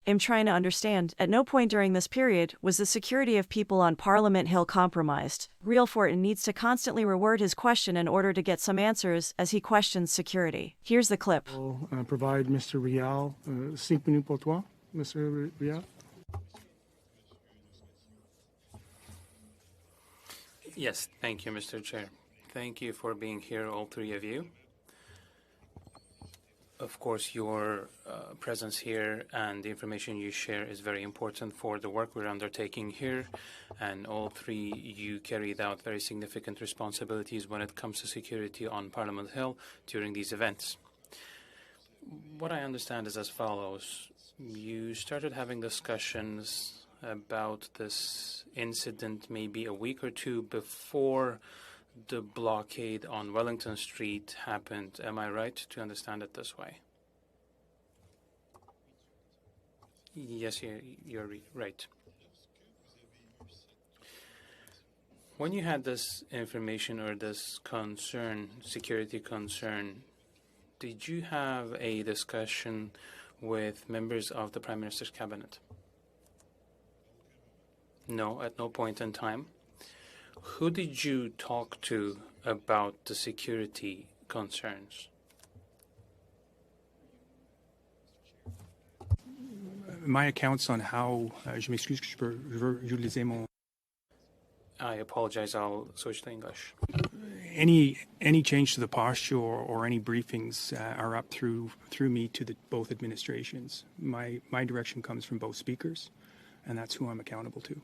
I'm trying to understand, at no point during this period was the security of people on Parliament Hill compromised. Rhéal Fortin needs to constantly reword his question in order to get some answers as he questions security. Here's the clip. I'll provide Mr. Rhéal 5 minutes pour toi, Mr. Rhéal. Yes, thank you, Mr. Chair. Thank you for being here, all three of you. Of course, your presence here and the information you share is very important for the work we're undertaking here. And all three, you carried out very significant responsibilities when it comes to security on Parliament Hill during these events. What I understand is as follows. You started having discussions about this incident maybe a week or two before the blockade on Wellington Street happened. Am I right to understand it this way? Yes, you're right. When you had this information or this concern, security concern, did you have a discussion with members of the Prime Minister's cabinet? No, at no point in time. Who did you talk to about the security concerns? My accounts on how, je m'excuse que je veux utiliser mon... I apologize, I'll switch to English. Any change to the posture or any briefings are up through me to both administrations. My direction comes from both speakers, and that's who I'm accountable to.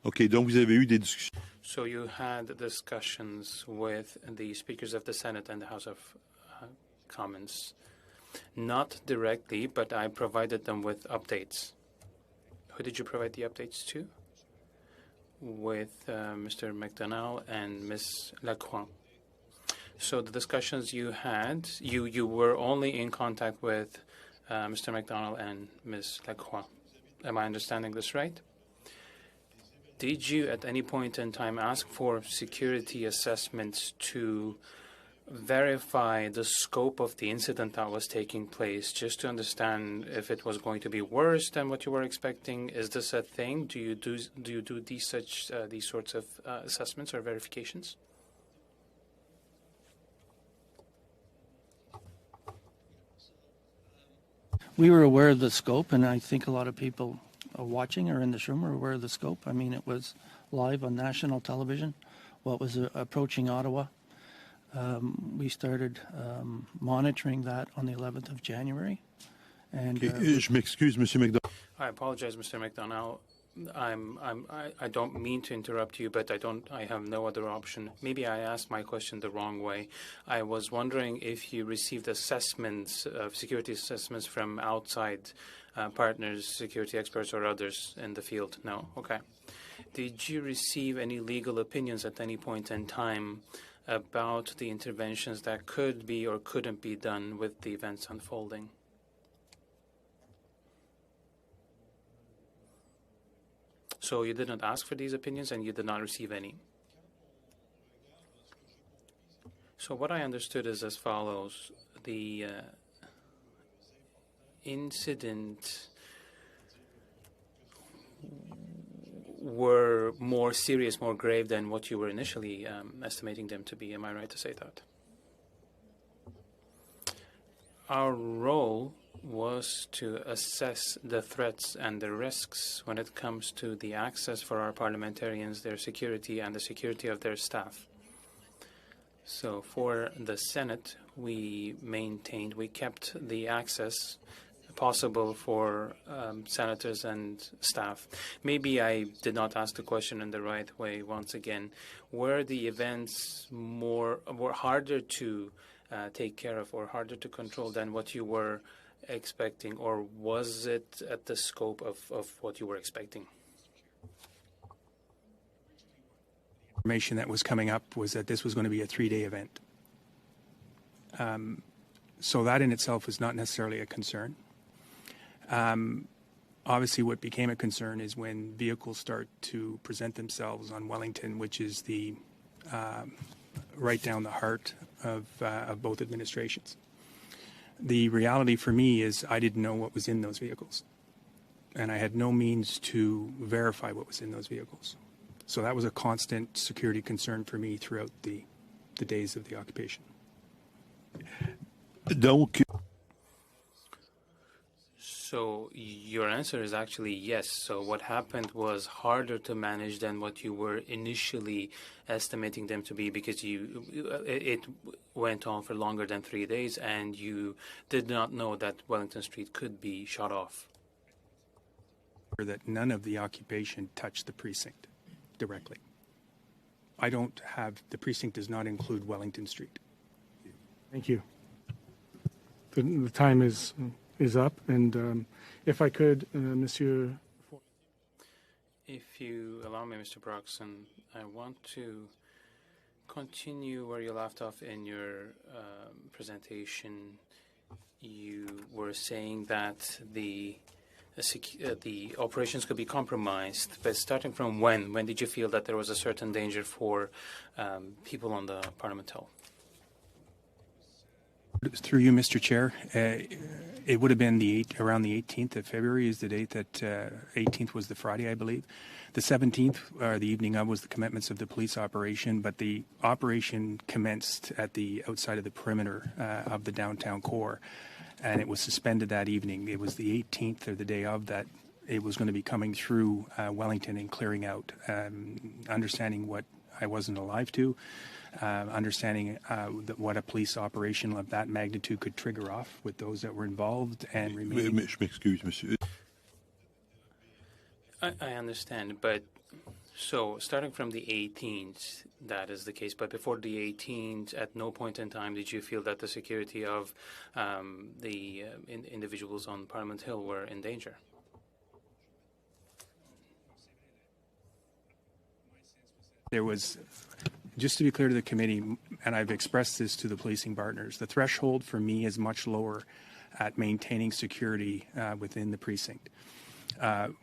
Okay, donc vous avez eu des discussions. So you had discussions with the speakers of the Senate and the House of Commons. Not directly, but I provided them with updates. Who did you provide the updates to? With Mr. McDonald and Ms. Lacroix. So the discussions you had, you were only in contact with Mr. McDonald and Ms. Lacroix. Am I understanding this right? Did you at any point in time ask for security assessments to verify the scope of the incident that was taking place, just to understand if it was going to be worse than what you were expecting? Is this a thing? Do you do these sorts of assessments or verifications? We were aware of the scope, and I think a lot of people watching or in this room are aware of the scope. I mean, it was live on national television, what was approaching Ottawa. We started monitoring that on the 11th of January. And Je m'excuse, Monsieur McDonald. I apologize, Mr. McDonald. I don't mean to interrupt you, but I have no other option. Maybe I asked my question the wrong way. I was wondering if you received assessments, security assessments from outside partners, security experts, or others in the field. No? Okay. Did you receive any legal opinions at any point in time about the interventions that could be or couldn't be done with the events unfolding? So you did not ask for these opinions and you did not receive any. So what I understood is as follows. The incident were more serious, more grave than what you were initially estimating them to be. Am I right to say that? Our role was to assess the threats and the risks when it comes to the access for our parliamentarians, their security, and the security of their staff. So for the Senate, we kept the access possible for senators and staff. Maybe I did not ask the question in the right way once again. Were the events were harder to take care of or harder to control than what you were expecting, or was it at the scope of what you were expecting? Information that was coming up was that this was going to be a 3-day event. So that in itself was not necessarily a concern. Obviously, what became a concern is when vehicles start to present themselves on Wellington, which is the right down the heart of both administrations. The reality for me is I didn't know what was in those vehicles. and I had no means to verify what was in those vehicles. So that was a constant security concern for me throughout the days of the occupation. Donc, So your answer is actually yes. So what happened was harder to manage than what you were initially estimating them to be, because it went on for longer than 3 days, and you did not know that Wellington Street could be shut off. That none of the occupation touched the precinct directly. I don't have, the precinct does not include Wellington Street. Thank you. The time is up, and if I could, Monsieur. If you allow me, Mr. Broxson, I want to continue where you left off in your presentation. You were saying that the operations could be compromised, but starting from when? When did you feel that there was a certain danger for people on the Parliament Hill? Through you, Mr. Chair, it would have been around the 18th of February is the date that 18th was the Friday, I believe. The 17th, or the evening of, was the commencements of the police operation, but the operation commenced at the outside of the perimeter of the downtown core, and it was suspended that evening. It was the 18th, or the day of, that it was going to be coming through Wellington and clearing out, understanding what I wasn't alive to, understanding what a police operation of that magnitude could trigger off with those that were involved, and remaining. je m'excuse, monsieur. I understand, but so starting from the 18th, that is the case. But before the 18th, at no point in time did you feel that the security of the individuals on Parliament Hill were in danger? There was, just to be clear to the committee, and I've expressed this to the policing partners, the threshold for me is much lower at maintaining security within the precinct.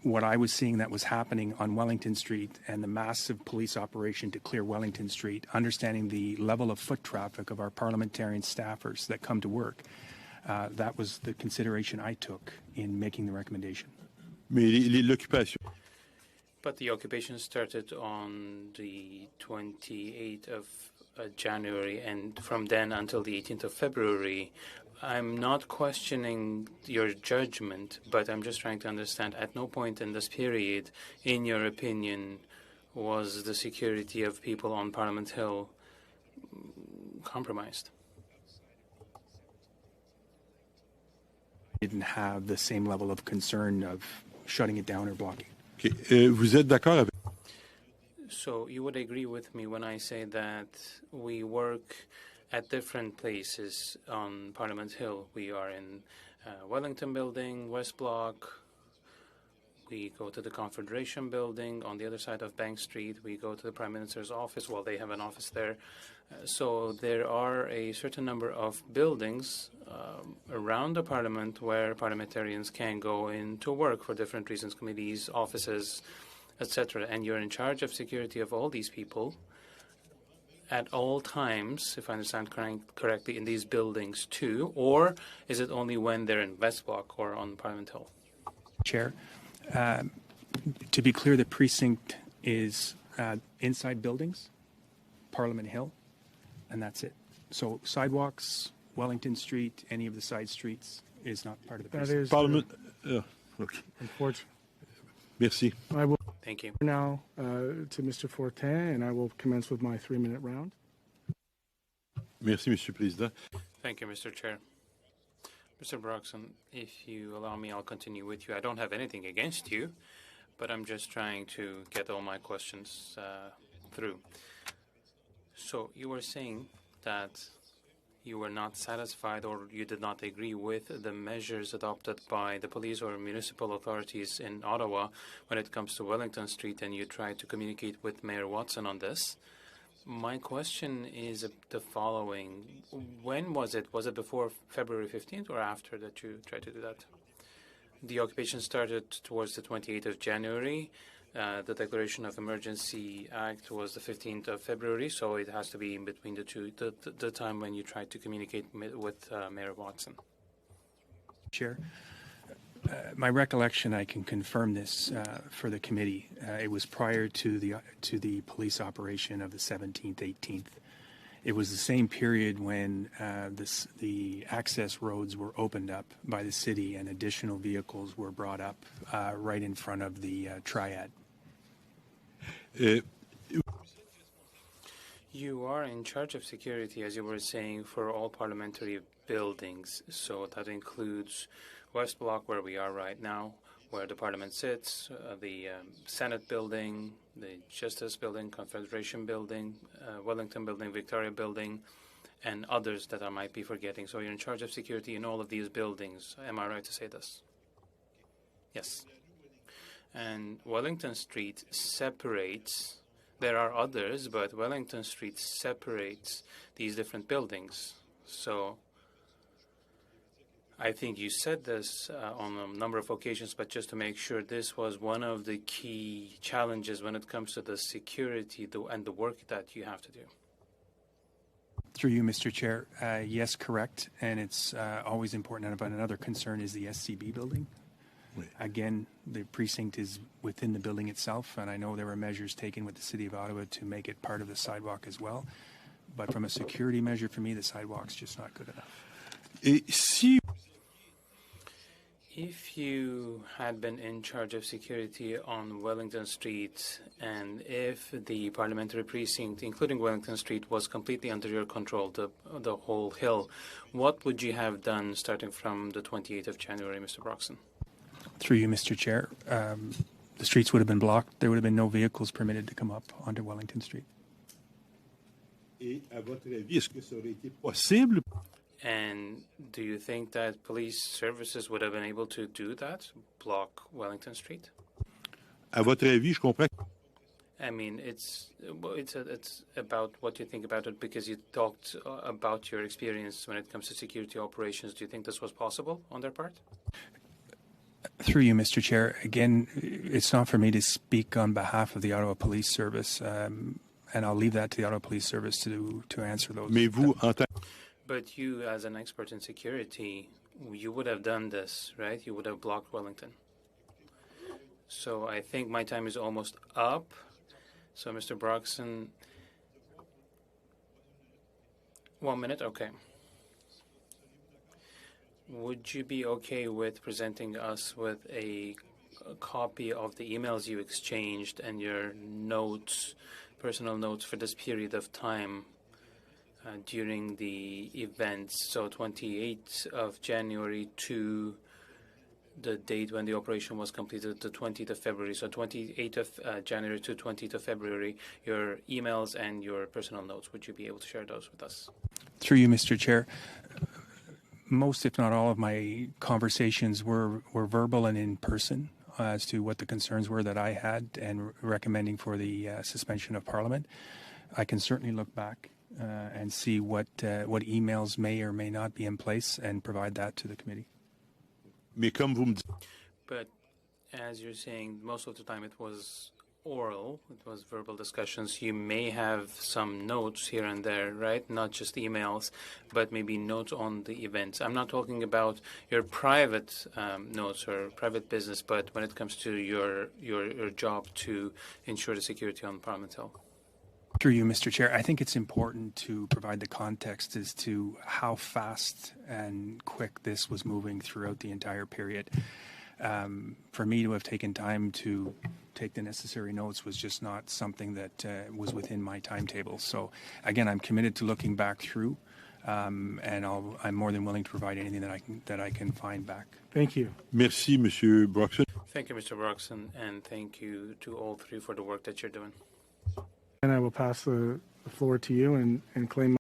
What I was seeing that was happening on Wellington Street and the massive police operation to clear Wellington Street, understanding the level of foot traffic of our parliamentarian staffers that come to work, that was the consideration I took in making the recommendation. Mais l'occupation. But the occupation started on the 28th of January, and from then until the 18th of February, I'm not questioning your judgment, but I'm just trying to understand, at no point in this period, in your opinion, was the security of people on Parliament Hill compromised? Didn't have the same level of concern of shutting it down or blocking. Okay. Vous êtes d'accord avec... So you would agree with me when I say that we work at different places on Parliament Hill. We are in Wellington Building, West Block. We go to the Confederation Building on the other side of Bank Street. We go to the Prime Minister's office. Well, they have an office there. So there are a certain number of buildings around the Parliament where parliamentarians can go in to work for different reasons, committees, offices, etc. And you're in charge of security of all these people at all times, if I understand correctly, in these buildings too, or is it only when they're in West Block or on Parliament Hill? Chair, to be clear, the precinct is inside buildings, Parliament Hill, and that's it. So sidewalks, Wellington Street, any of the side streets is not part of the precinct. That is Parlement... okay. unfortunate. Merci. I will Thank you. now to Mr. Fortin, and I will commence with my 3-minute round. Merci, Monsieur le Président. Thank you, Mr. Chair. Mr. Broxson, if you allow me, I'll continue with you. I don't have anything against you, but I'm just trying to get all my questions through. So you were saying that you were not satisfied or you did not agree with the measures adopted by the police or municipal authorities in Ottawa when it comes to Wellington Street, and you tried to communicate with Mayor Watson on this. My question is the following. When was it? Was it before February 15th or after that you tried to do that? The occupation started towards the 28th of January. The declaration of emergency act was the 15th of February, so it has to be in between the two, the time when you tried to communicate with Mayor Watson. Chair, My recollection, I can confirm this for the committee. It was prior to the police operation of the 17th, 18th. It was the same period when the access roads were opened up by the city and additional vehicles were brought up right in front of the triad. You are in charge of security, as you were saying, for all parliamentary buildings. So that includes West Block, where we are right now, where the Parliament sits, the Senate building, the Justice building, Confederation building, Wellington building, Victoria building, and others that I might be forgetting. So you're in charge of security in all of these buildings. Am I right to say this? Yes. And Wellington Street separates. There are others, but Wellington Street separates these different buildings. So I think you said this on a number of occasions, but just to make sure, this was one of the key challenges when it comes to the security and the work that you have to do. Through you, Mr. Chair, yes, correct. And it's always important. But another concern is the SCB building. Again, the precinct is within the building itself, and I know there were measures taken with the City of Ottawa to make it part of the sidewalk as well. But from a security measure, for me, the sidewalk's just not good enough. If you had been in charge of security on Wellington Street, and if the parliamentary precinct, including Wellington Street, was completely under your control, the whole hill, what would you have done starting from the 28th of January, Mr. Broxton? Through you, Mr. Chair, the streets would have been blocked. There would have been no vehicles permitted to come up onto Wellington Street. Et à votre avis, est-ce que ça aurait été possible? And do you think that police services would have been able to do that, block Wellington Street? À votre avis, je comprends. I mean, it's about what you think about it, because you talked about your experience when it comes to security operations. Do you think this was possible on their part? Through you, Mr. Chair, again, it's not for me to speak on behalf of the Ottawa Police Service, and I'll leave that to the Ottawa Police Service to answer those. Mais vous, en tant But you, as an expert in security, you would have done this, right? You would have blocked Wellington. So I think my time is almost up. So, Mr. Broxton, 1 minute? Okay. Would you be okay with presenting us with a copy of the emails you exchanged and your notes, personal notes for this period of time during the events? So 28th of January to the date when the operation was completed, the 20th of February. So 28th of January to 20th of February, your emails and your personal notes. Would you be able to share those with us? Through you, Mr. Chair, most, if not all, of my conversations were verbal and in person as to what the concerns were that I had and recommending for the suspension of Parliament. I can certainly look back and see what emails may or may not be in place and provide that to the committee. Mais comme vous me dites, But as you're saying, most of the time it was oral, it was verbal discussions. You may have some notes here and there, right? Not just emails, but maybe notes on the events. I'm not talking about your private notes or private business, but when it comes to your job to ensure the security on Parliament Hill. Through you, Mr. Chair, I think it's important to provide the context as to how fast and quick this was moving throughout the entire period. For me to have taken time to take the necessary notes was just not something that was within my timetable. So, again, I'm committed to looking back through, and I'm more than willing to provide anything that I can find back. Thank you. merci, Monsieur Broxton. Thank you, Mr. Broxton, and thank you to all three for the work that you're doing. And I will pass the floor to you and claim